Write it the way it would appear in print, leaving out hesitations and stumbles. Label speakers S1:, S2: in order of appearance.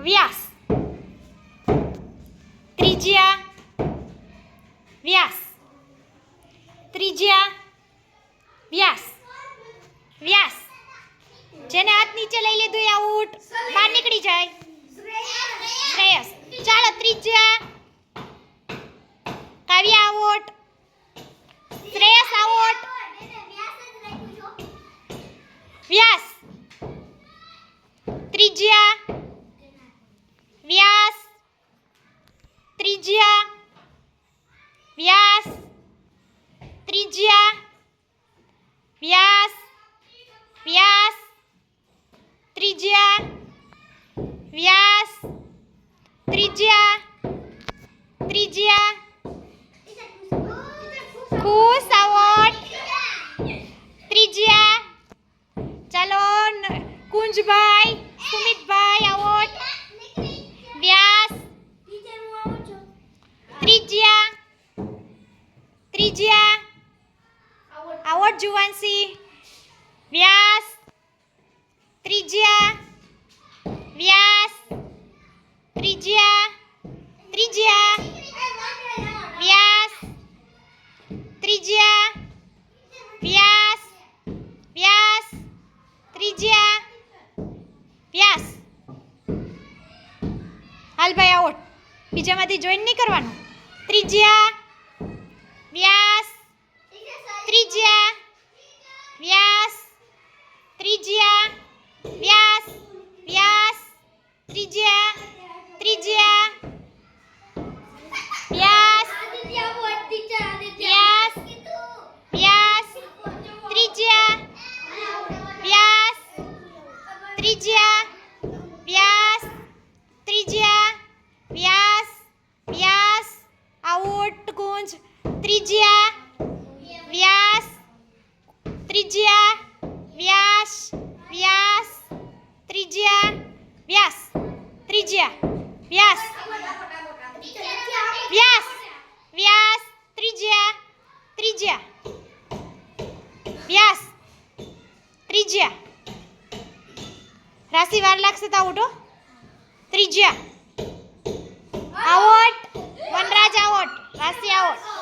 S1: વ્યાસ. ત્રિજ્યા, વ્યાસ. ત્રિજ્યા, વ્યાસ. વ્યાસ. જેને હાથ નીચે લઈ લીધું એ આઉટ, બહાર નીકળી જાય. શ્રેયસ. ચાલો ત્રિજ્યા, કાવ્યા આઉટ, શ્રેયસ આઉટ. વ્યાસ. ત્રિજ્યા, વ્યાસ. ત્રિજ્યા, વ્યાસ. ત્રિજ્યા, વ્યાસ. વ્યાસ. ત્રિજ્યા, વ્યાસ. ત્રિજ્યા, ત્રિજ્યા. ખુશ આઉટ. ત્રિજ્યા. ચાલો કુંજભાઈ, સુમિતભાઈ આઉટ. વ્યાસ. ત્રિજ્યા, ત્રિજ્યા. આઉટ જુવાનસી. વ્યાસ. ત્રિજ્યા, વ્યાસ. ત્રિજ્યા, ત્રિજ્યા. વ્યાસ. ત્રિજ્યા, વ્યાસ. વ્યાસ. ત્રિજ્યા, વ્યાસ. હાલ ભાઈ આઉટ. બીજામાંથી જોઈન નહીં કરવાનું. ત્રિજ્યા, વ્યાસ. ત્રિજ્યા, વ્યાસ. ત્રિજ્યા, વ્યાસ. વ્યાસ. ત્રિજ્યા, ત્રિજ્યા. વ્યાસ. વ્યાસ. વ્યાસ. ત્રિજ્યા, વ્યાસ. ત્રિજ્યા, વ્યાસ. ત્રિજ્યા, વ્યાસ. વ્યાસ. આઉટ કુંજ. ત્રિજ્યા, વ્યાસ. ત્રિજ્યા, વ્યાસ. વ્યાસ. ત્રિજ્યા, વ્યાસ. ત્રિજ્યા, વ્યાસ. વ્યાસ. વ્યાસ. ત્રિજ્યા, ત્રિજ્યા. વ્યાસ. ત્રિજ્યા. રાશિ વાર લાગશે તો ઉઠો. ત્રિજ્યા. આઉટ. વનરાજ આઉટ. રાશિ આઉટ.